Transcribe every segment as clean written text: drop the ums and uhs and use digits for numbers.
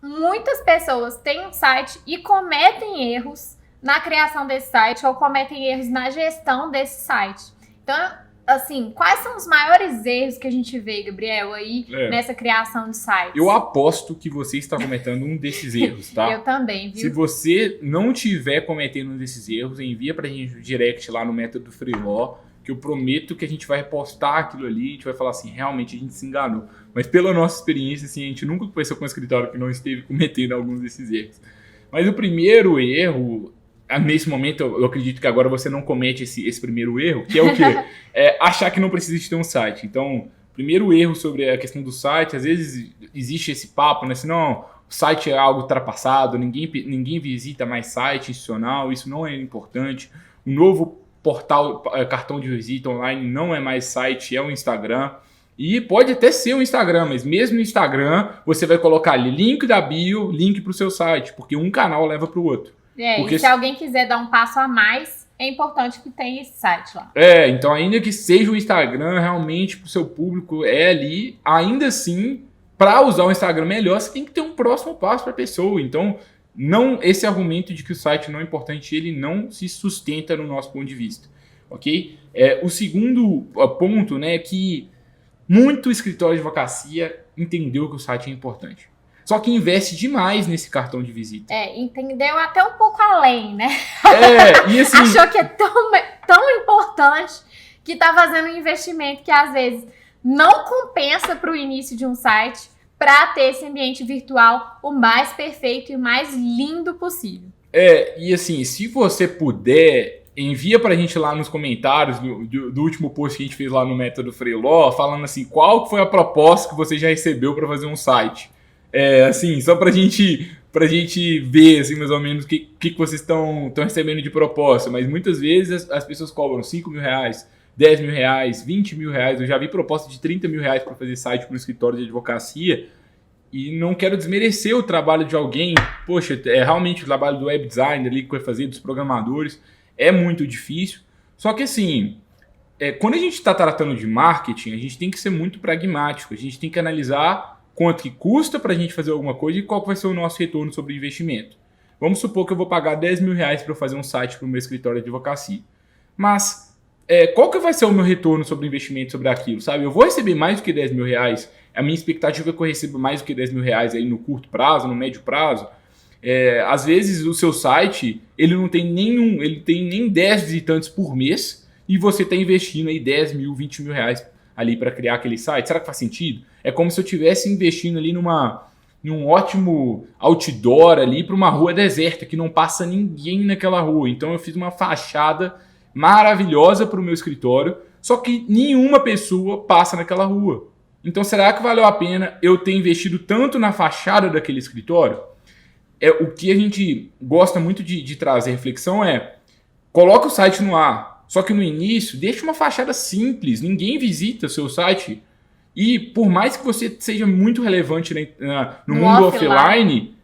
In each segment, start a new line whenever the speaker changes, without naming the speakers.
muitas pessoas têm um site e cometem erros na criação desse site ou cometem erros na gestão desse site. Então, assim, quais são os maiores erros que a gente vê, Gabriel, aí nessa criação de sites?
Eu aposto que você está cometendo um desses erros, tá?
Eu também, viu?
Se você não estiver cometendo um desses erros, envia pra gente o direct lá no Método Freeló, que eu prometo que a gente vai repostar aquilo ali, a gente vai falar assim, realmente a gente se enganou. Mas pela nossa experiência, assim, a gente nunca conversou com um escritório que não esteve cometendo alguns desses erros. Mas o primeiro erro, nesse momento, eu acredito que agora você não comete esse primeiro erro, que é o quê? É achar que não precisa de ter um site. Então, primeiro erro sobre a questão do site, às vezes existe esse papo, né? Assim, não, o site é algo ultrapassado, ninguém visita mais site institucional, isso não é importante. O novo portal, cartão de visita online não é mais site, é o Instagram. E pode até ser o Instagram, mas mesmo no Instagram, você vai colocar ali link da bio, link para o seu site, porque um canal leva para o outro.
E se alguém quiser dar um passo a mais, é importante que tenha esse site lá.
Então ainda que seja o Instagram, realmente para o seu público é ali, ainda assim, para usar o Instagram melhor, você tem que ter um próximo passo para a pessoa. Então, não, esse argumento de que o site não é importante, ele não se sustenta no nosso ponto de vista, ok? O segundo ponto, né, é que muito escritório de advocacia entendeu que o site é importante. Só que investe demais nesse cartão de visita.
Entendeu até um pouco além, né?
E assim,
achou que é tão importante que tá fazendo um investimento que às vezes não compensa para o início de um site para ter esse ambiente virtual o mais perfeito e o mais lindo possível.
E assim, se você puder, envia pra gente lá nos comentários do último post que a gente fez lá no Método Freeló, falando assim, qual foi a proposta que você já recebeu para fazer um site. Assim, só pra gente ver, assim, mais ou menos, o que vocês estão recebendo de proposta. Mas muitas vezes as pessoas cobram 5 mil reais, 10 mil reais, 20 mil reais. Eu já vi proposta de 30 mil reais para fazer site para um escritório de advocacia. E não quero desmerecer o trabalho de alguém. Poxa, realmente o trabalho do web designer ali que vai fazer, dos programadores, é muito difícil. Só que assim, quando a gente está tratando de marketing, a gente tem que ser muito pragmático. A gente tem que analisar quanto que custa para a gente fazer alguma coisa e qual que vai ser o nosso retorno sobre o investimento. Vamos supor que eu vou pagar 10 mil reais para eu fazer um site para o meu escritório de advocacia. Mas qual que vai ser o meu retorno sobre o investimento sobre aquilo, sabe? Eu vou receber mais do que 10 mil reais. A minha expectativa é que eu receba mais do que 10 mil reais aí no curto prazo, no médio prazo. Às vezes o seu site, ele não tem ele tem nem 10 visitantes por mês e você está investindo aí 10 mil, 20 mil reais ali para criar aquele site. Será que faz sentido? É como se eu estivesse investindo ali num ótimo outdoor ali para uma rua deserta que não passa ninguém naquela rua. Então eu fiz uma fachada maravilhosa para o meu escritório, só que nenhuma pessoa passa naquela rua. Então será que valeu a pena eu ter investido tanto na fachada daquele escritório? O que a gente gosta muito de trazer reflexão coloca o site no ar. Só que no início, deixa uma fachada simples, ninguém visita o seu site. E por mais que você seja muito relevante no mundo offline,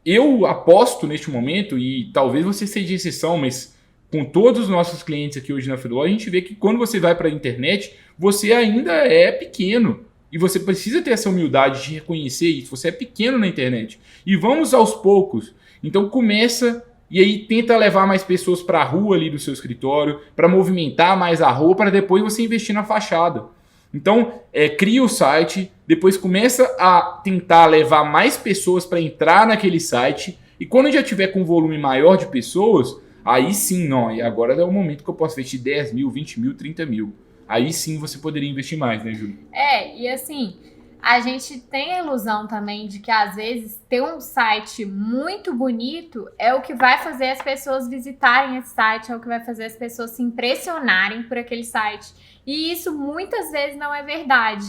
eu aposto neste momento, e talvez você seja exceção, mas com todos os nossos clientes aqui hoje na Freeló, a gente vê que quando você vai para a internet, você ainda é pequeno. E você precisa ter essa humildade de reconhecer isso. Você é pequeno na internet. E vamos aos poucos. Então começa... E aí tenta levar mais pessoas para a rua ali do seu escritório, para movimentar mais a rua, para depois você investir na fachada. Então, cria o site, depois começa a tentar levar mais pessoas para entrar naquele site, e quando já tiver com um volume maior de pessoas, aí sim, não, e agora é o momento que eu posso investir 10 mil, 20 mil, 30 mil. Aí sim você poderia investir mais, né, Júlia?
E assim... A gente tem a ilusão também de que, às vezes, ter um site muito bonito é o que vai fazer as pessoas visitarem esse site, é o que vai fazer as pessoas se impressionarem por aquele site. E isso muitas vezes não é verdade.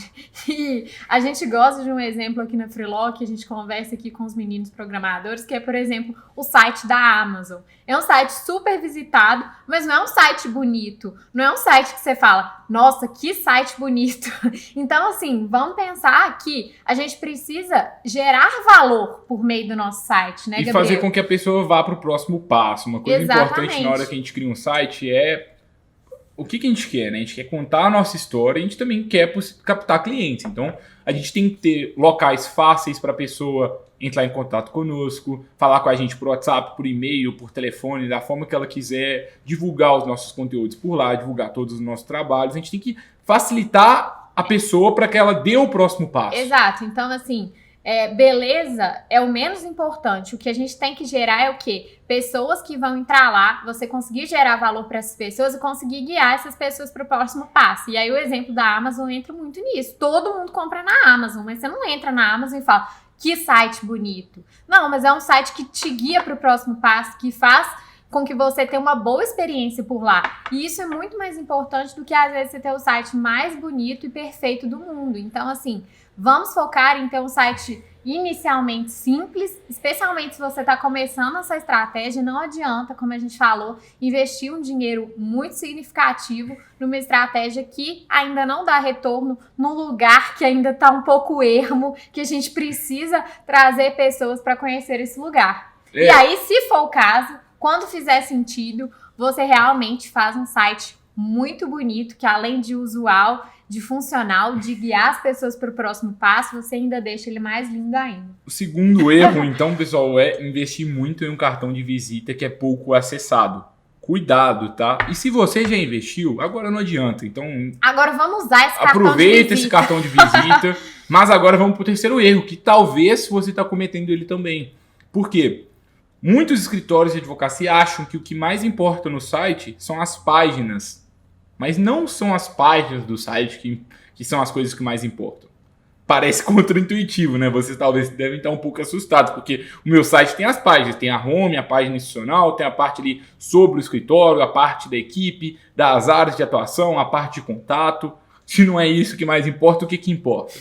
E a gente gosta de um exemplo aqui na Freeló, que a gente conversa aqui com os meninos programadores, que é, por exemplo, o site da Amazon. É um site super visitado, mas não é um site bonito. Não é um site que você fala, nossa, que site bonito. Então, assim, vamos pensar que a gente precisa gerar valor por meio do nosso site, né, Gabriel?
E fazer com que a pessoa vá para o próximo passo. Uma coisa
Exatamente.
importante na hora que a gente cria um site é o que a gente quer, né? A gente quer contar a nossa história, a gente também quer captar clientes. Então, a gente tem que ter locais fáceis para a pessoa entrar em contato conosco, falar com a gente por WhatsApp, por e-mail, por telefone, da forma que ela quiser, divulgar os nossos conteúdos por lá, divulgar todos os nossos trabalhos. A gente tem que facilitar a pessoa para que ela dê o próximo passo.
Exato. Então, assim, beleza é o menos importante. O que a gente tem que gerar é o quê? Pessoas que vão entrar lá, você conseguir gerar valor para essas pessoas e conseguir guiar essas pessoas para o próximo passo. E aí o exemplo da Amazon entra muito nisso. Todo mundo compra na Amazon, mas você não entra na Amazon e fala, que site bonito. Não, mas é um site que te guia para o próximo passo, que faz com que você tenha uma boa experiência por lá. E isso é muito mais importante do que, às vezes, você ter o site mais bonito e perfeito do mundo. Então, assim, vamos focar em ter um site inicialmente simples, especialmente se você está começando essa estratégia. Não adianta, como a gente falou, investir um dinheiro muito significativo numa estratégia que ainda não dá retorno, num lugar que ainda está um pouco ermo, que a gente precisa trazer pessoas para conhecer esse lugar. E aí, se for o caso, quando fizer sentido, você realmente faz um site muito bonito, que além de usual, de funcional, de guiar as pessoas para o próximo passo, você ainda deixa ele mais lindo ainda.
O segundo erro, então, pessoal, é investir muito em um cartão de visita que é pouco acessado. Cuidado, tá? E se você já investiu, agora não adianta. Então,
agora vamos usar esse cartão de visita.
Aproveita esse cartão de visita. Mas agora vamos para o terceiro erro, que talvez você está cometendo ele também. Por quê? Muitos escritórios de advocacia acham que o que mais importa no site são as páginas. Mas não são as páginas do site que são as coisas que mais importam. Parece contraintuitivo, né? Vocês talvez devem estar um pouco assustados, porque o meu site tem as páginas. Tem a home, a página institucional, tem a parte ali sobre o escritório, a parte da equipe, das áreas de atuação, a parte de contato. Se não é isso que mais importa, o que importa?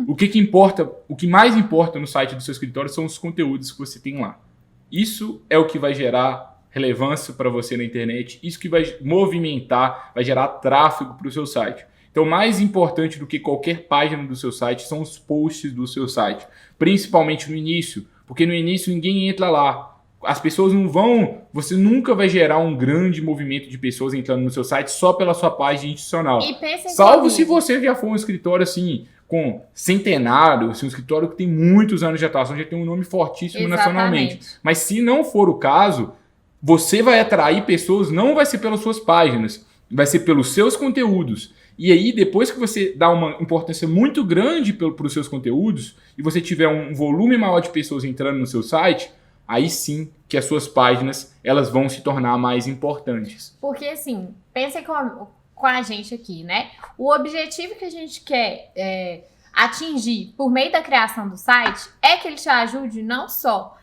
O que importa, o que mais importa no site do seu escritório são os conteúdos que você tem lá. Isso é o que vai gerar relevância para você na internet, isso que vai movimentar, vai gerar tráfego para o seu site. Então, mais importante do que qualquer página do seu site são os posts do seu site, principalmente no início, porque no início ninguém entra lá. As pessoas não vão, você nunca vai gerar um grande movimento de pessoas entrando no seu site só pela sua página institucional. Salvo se você já for um escritório assim, com centenário, assim, um escritório que tem muitos anos de atuação, já tem um nome fortíssimo nacionalmente. Mas se não for o caso, você vai atrair pessoas, não vai ser pelas suas páginas, vai ser pelos seus conteúdos. E aí, depois que você dá uma importância muito grande para os seus conteúdos, e você tiver um volume maior de pessoas entrando no seu site, aí sim que as suas páginas elas vão se tornar mais importantes.
Porque assim, pensem com a gente aqui, né? O objetivo que a gente quer atingir por meio da criação do site é que ele te ajude não só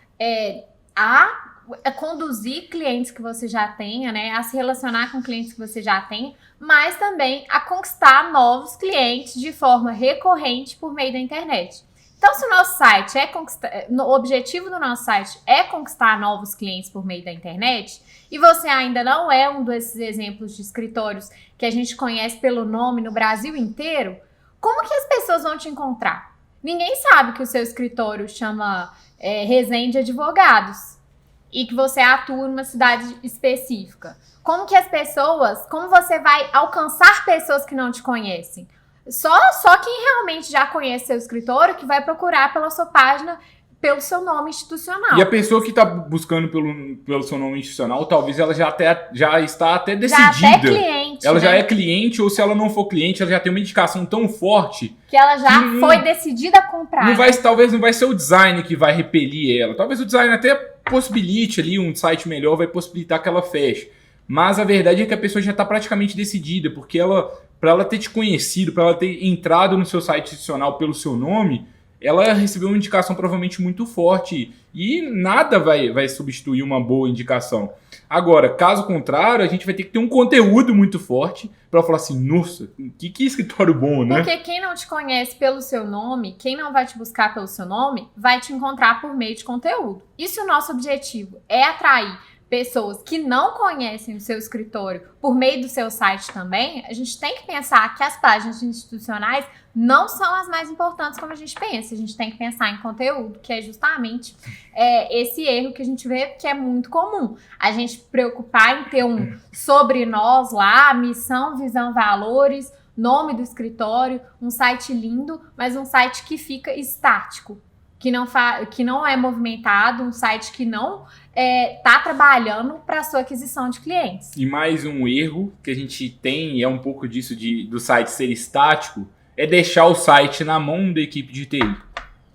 a conduzir clientes que você já tenha, né? A se relacionar com clientes que você já tem, mas também a conquistar novos clientes de forma recorrente por meio da internet. Então, se o nosso site o objetivo do nosso site é conquistar novos clientes por meio da internet, e você ainda não é um desses exemplos de escritórios que a gente conhece pelo nome no Brasil inteiro, como que as pessoas vão te encontrar? Ninguém sabe que o seu escritório chama Resende Advogados e que você atua numa cidade específica. Como você vai alcançar pessoas que não te conhecem? Só quem realmente já conhece seu escritório que vai procurar pela sua página, pelo seu nome institucional.
E a pessoa que está buscando pelo seu nome institucional, talvez ela já está até decidida.
Já até cliente,
ela já é cliente, ou se ela não for cliente, ela já tem uma indicação tão forte
que ela já foi decidida a comprar.
Talvez não vai ser o design que vai repelir ela. Talvez o design até possibilite ali um site melhor, vai possibilitar que ela feche. Mas a verdade é que a pessoa já está praticamente decidida, porque para ela ter te conhecido, para ela ter entrado no seu site institucional pelo seu nome, ela recebeu uma indicação provavelmente muito forte e nada vai substituir uma boa indicação. Agora, caso contrário, a gente vai ter que ter um conteúdo muito forte para falar assim, nossa, que escritório bom, né?
Porque quem não te conhece pelo seu nome, quem não vai te buscar pelo seu nome, vai te encontrar por meio de conteúdo. E se o nosso objetivo é atrair pessoas que não conhecem o seu escritório por meio do seu site também, a gente tem que pensar que as páginas institucionais não são as mais importantes como a gente pensa. A gente tem que pensar em conteúdo, que é justamente esse erro que a gente vê que é muito comum. A gente preocupar em ter um sobre nós lá, missão, visão, valores, nome do escritório, um site lindo, mas um site que fica estático, que não é movimentado, um site que não está trabalhando para a sua aquisição de clientes.
E mais um erro que a gente tem, e é um pouco disso do site ser estático, é deixar o site na mão da equipe de TI.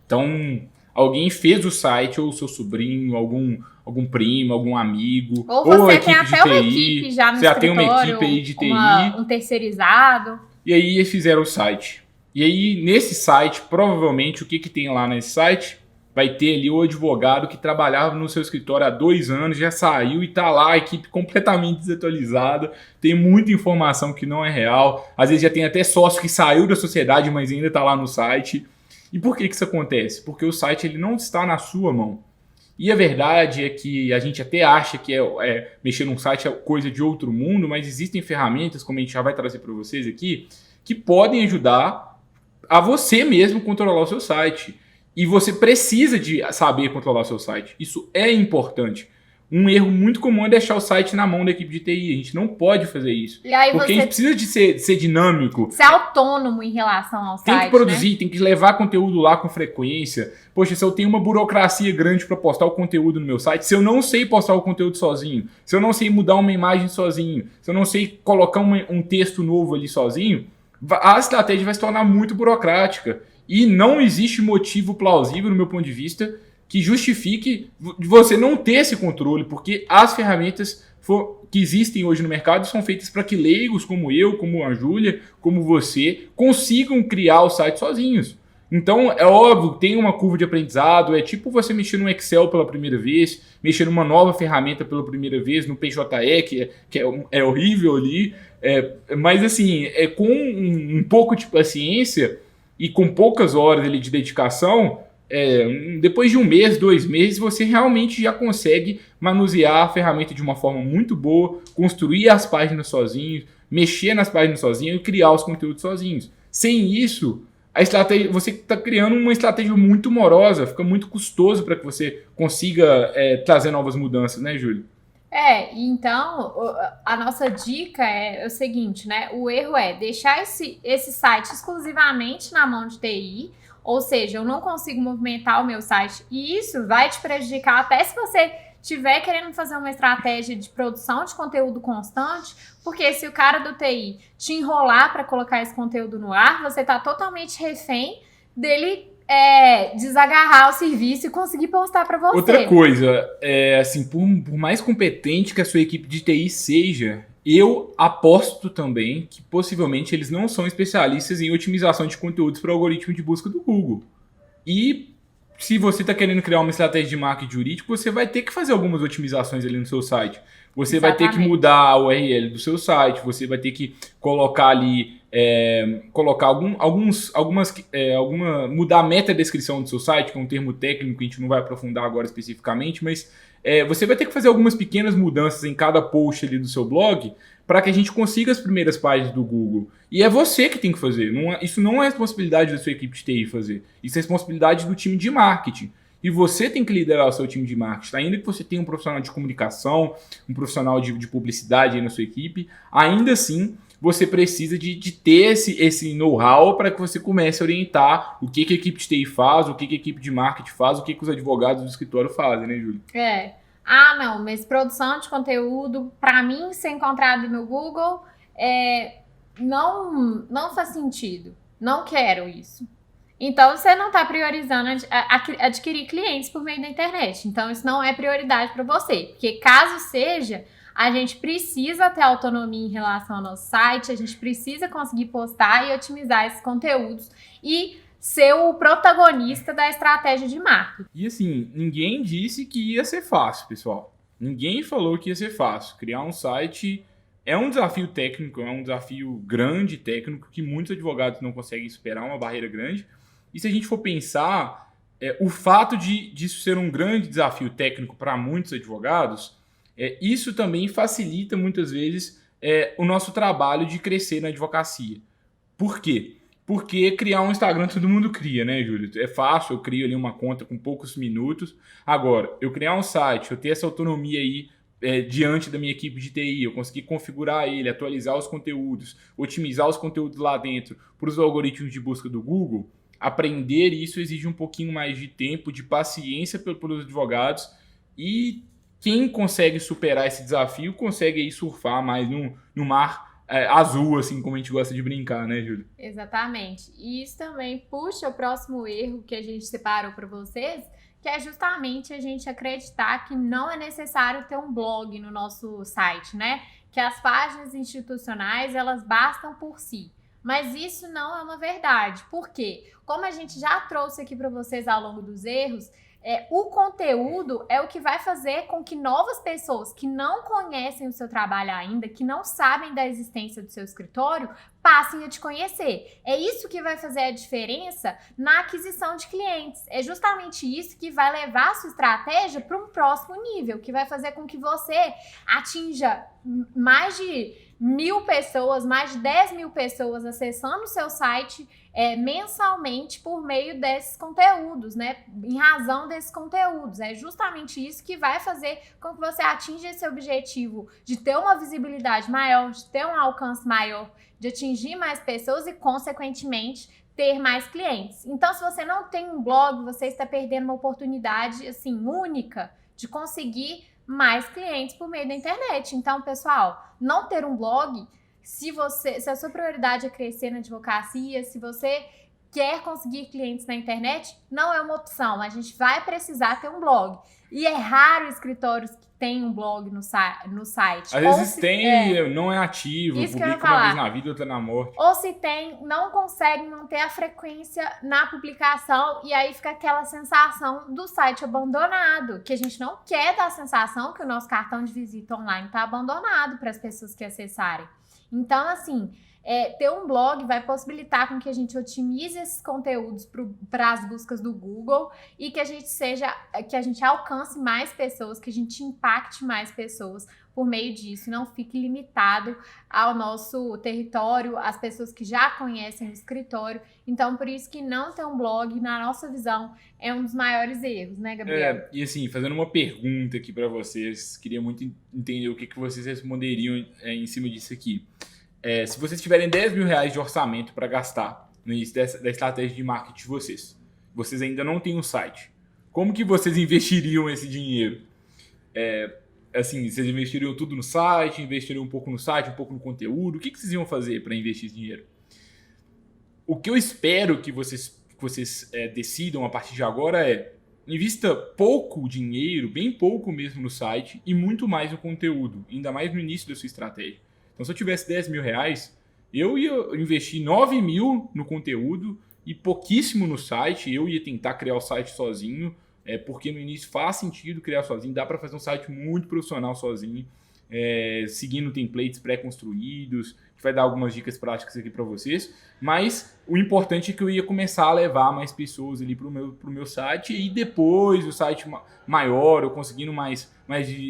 Então, alguém fez o site, ou o seu sobrinho, algum primo, algum amigo,
ou você
a
tem
equipe
até
de
uma
TI,
equipe já no
você já
escritório,
tem uma equipe aí de TI,
um terceirizado.
E aí eles fizeram o site. E aí, nesse site, provavelmente, o que tem lá nesse site? Vai ter ali o advogado que trabalhava no seu escritório há 2 anos, já saiu e tá lá, a equipe completamente desatualizada, tem muita informação que não é real, às vezes já tem até sócio que saiu da sociedade, mas ainda tá lá no site. E por que isso acontece? Porque o site ele não está na sua mão. E a verdade é que a gente até acha que mexer num site é coisa de outro mundo, mas existem ferramentas, como a gente já vai trazer para vocês aqui, que podem ajudar a você mesmo controlar o seu site. E você precisa de saber controlar o seu site. Isso é importante. Um erro muito comum é deixar o site na mão da equipe de TI. A gente não pode fazer isso.
E aí
porque a gente precisa de ser dinâmico.
Ser autônomo em relação ao site.
Tem que produzir, tem que levar conteúdo lá com frequência. Poxa, se eu tenho uma burocracia grande para postar o conteúdo no meu site, se eu não sei postar o conteúdo sozinho, se eu não sei mudar uma imagem sozinho, se eu não sei colocar um texto novo ali sozinho, a estratégia vai se tornar muito burocrática. E não existe motivo plausível, no meu ponto de vista, que justifique você não ter esse controle, porque as ferramentas que existem hoje no mercado são feitas para que leigos como eu, como a Júlia, como você, consigam criar o site sozinhos. Então, é óbvio, tem uma curva de aprendizado, é tipo você mexer no Excel pela primeira vez, mexer numa nova ferramenta pela primeira vez, no PJE, que é horrível ali, mas assim, com um pouco de paciência e com poucas horas ali de dedicação, depois de 1 mês, 2 meses, você realmente já consegue manusear a ferramenta de uma forma muito boa, construir as páginas sozinho, mexer nas páginas sozinho e criar os conteúdos sozinhos. Sem isso, a estratégia, você está criando uma estratégia muito morosa, fica muito custoso para que você consiga trazer novas mudanças, né, Júlio?
Então, a nossa dica é o seguinte, né? O erro é deixar esse site exclusivamente na mão de TI, ou seja, eu não consigo movimentar o meu site e isso vai te prejudicar até se você estiver querendo fazer uma estratégia de produção de conteúdo constante, porque se o cara do TI te enrolar para colocar esse conteúdo no ar, você está totalmente refém dele desagarrar o serviço e conseguir postar para você.
Outra coisa, assim, por mais competente que a sua equipe de TI seja, eu aposto também que possivelmente eles não são especialistas em otimização de conteúdos para o algoritmo de busca do Google. E se você está querendo criar uma estratégia de marketing jurídico, você vai ter que fazer algumas otimizações ali no seu site. Você vai ter que mudar a URL do seu site, você vai ter que colocar ali, mudar a meta-descrição do seu site, que é um termo técnico que a gente não vai aprofundar agora especificamente, mas você vai ter que fazer algumas pequenas mudanças em cada post ali do seu blog para que a gente consiga as primeiras páginas do Google. E é você que tem que fazer. Isso não é responsabilidade da sua equipe de TI fazer. Isso é responsabilidade do time de marketing. E você tem que liderar o seu time de marketing. Ainda que você tenha um profissional de comunicação, um profissional de publicidade aí na sua equipe, ainda assim você precisa de ter esse know-how para que você comece a orientar o que a equipe de TI faz, o que a equipe de marketing faz, o que os advogados do escritório fazem, né, Júlio?
Não, mas produção de conteúdo, para mim, ser encontrado no Google, não faz sentido. Não quero isso. Então, você não está priorizando adquirir clientes por meio da internet. Então, isso não é prioridade para você. Porque caso seja, a gente precisa ter autonomia em relação ao nosso site, a gente precisa conseguir postar e otimizar esses conteúdos e ser o protagonista da estratégia de marketing.
E assim, ninguém disse que ia ser fácil, pessoal. Ninguém falou que ia ser fácil. Criar um site é um desafio técnico, é um desafio grande técnico que muitos advogados não conseguem superar, uma barreira grande. E se a gente for pensar, o fato disso ser um grande desafio técnico para muitos advogados Isso também facilita muitas vezes o nosso trabalho de crescer na advocacia. Por quê? Porque criar um Instagram todo mundo cria, né, Júlio? É fácil, eu crio ali uma conta com poucos minutos. Agora, eu criar um site, eu ter essa autonomia aí diante da minha equipe de TI, eu conseguir configurar ele, atualizar os conteúdos, otimizar os conteúdos lá dentro para os algoritmos de busca do Google, aprender isso exige um pouquinho mais de tempo, de paciência pelos advogados, e quem consegue superar esse desafio consegue aí surfar mais no mar azul, assim como a gente gosta de brincar, né, Júlio?
Exatamente. E isso também puxa o próximo erro que a gente separou para vocês, que é justamente a gente acreditar que não é necessário ter um blog no nosso site, né? Que as páginas institucionais, elas bastam por si. Mas isso não é uma verdade. Por quê? Como a gente já trouxe aqui para vocês ao longo dos erros, o conteúdo é o que vai fazer com que novas pessoas que não conhecem o seu trabalho ainda, que não sabem da existência do seu escritório, passem a te conhecer. É isso que vai fazer a diferença na aquisição de clientes. É justamente isso que vai levar a sua estratégia para um próximo nível, que vai fazer com que você atinja mais de 1.000 pessoas, mais de 10.000 pessoas acessando o seu site mensalmente por meio desses conteúdos, né? Em razão desses conteúdos. É justamente isso que vai fazer com que você atinja esse objetivo de ter uma visibilidade maior, de ter um alcance maior, de atingir mais pessoas e, consequentemente, ter mais clientes. Então, se você não tem um blog, você está perdendo uma oportunidade, assim, única de conseguir mais clientes por meio da internet. Então, pessoal, não ter um blog, se a sua prioridade é crescer na advocacia, se você quer conseguir clientes na internet, não é uma opção. A gente vai precisar ter um blog. E é raro escritórios que têm um blog no site.
Às vezes tem, não é ativo, publica uma vez na vida, outra na morte.
Ou se tem, não consegue manter a frequência na publicação e aí fica aquela sensação do site abandonado, que a gente não quer dar a sensação que o nosso cartão de visita online está abandonado para as pessoas que acessarem. Então, assim, ter um blog vai possibilitar com que a gente otimize esses conteúdos para as buscas do Google e que a gente alcance mais pessoas, que a gente impacte mais pessoas por meio disso, não fique limitado ao nosso território, às pessoas que já conhecem o escritório. Então, por isso que não ter um blog, na nossa visão, é um dos maiores erros, né, Gabriel?
E assim, fazendo uma pergunta aqui para vocês, queria muito entender o que vocês responderiam em cima disso aqui. Se vocês tiverem 10 mil reais de orçamento para gastar no início da estratégia de marketing de vocês ainda não têm um site, como que vocês investiriam esse dinheiro? Assim, vocês investiriam tudo no site, investiriam um pouco no site, um pouco no conteúdo? O que vocês iam fazer para investir esse dinheiro? O que eu espero que vocês decidam a partir de agora invista pouco dinheiro, bem pouco mesmo no site e muito mais no conteúdo, ainda mais no início da sua estratégia. Então, se eu tivesse 10 mil reais, eu ia investir 9 mil no conteúdo e pouquíssimo no site. Eu ia tentar criar o site sozinho, porque no início faz sentido criar sozinho, dá para fazer um site muito profissional sozinho, seguindo templates pré-construídos, que vai dar algumas dicas práticas aqui para vocês, mas o importante é que eu ia começar a levar mais pessoas ali pro meu site, e depois o site maior, eu conseguindo mais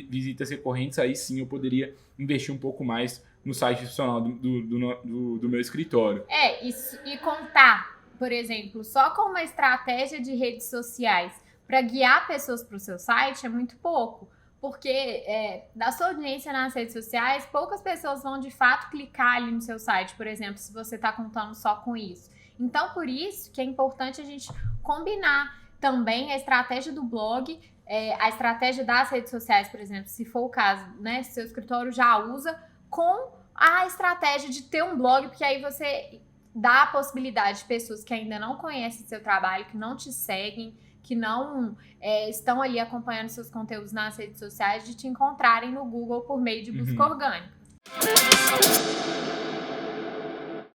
visitas recorrentes, aí sim eu poderia investir um pouco mais no site institucional do meu escritório.
Isso, e contar, por exemplo, só com uma estratégia de redes sociais para guiar pessoas para o seu site é muito pouco. Porque da sua audiência nas redes sociais, poucas pessoas vão de fato clicar ali no seu site, por exemplo, se você está contando só com isso. Então, por isso que é importante a gente combinar também a estratégia do blog, a estratégia das redes sociais, por exemplo, se for o caso, né, se seu escritório já usa, com a estratégia de ter um blog, porque aí você dá a possibilidade de pessoas que ainda não conhecem seu trabalho, que não te seguem, que não estão ali acompanhando seus conteúdos nas redes sociais, de te encontrarem no Google por meio de busca orgânica.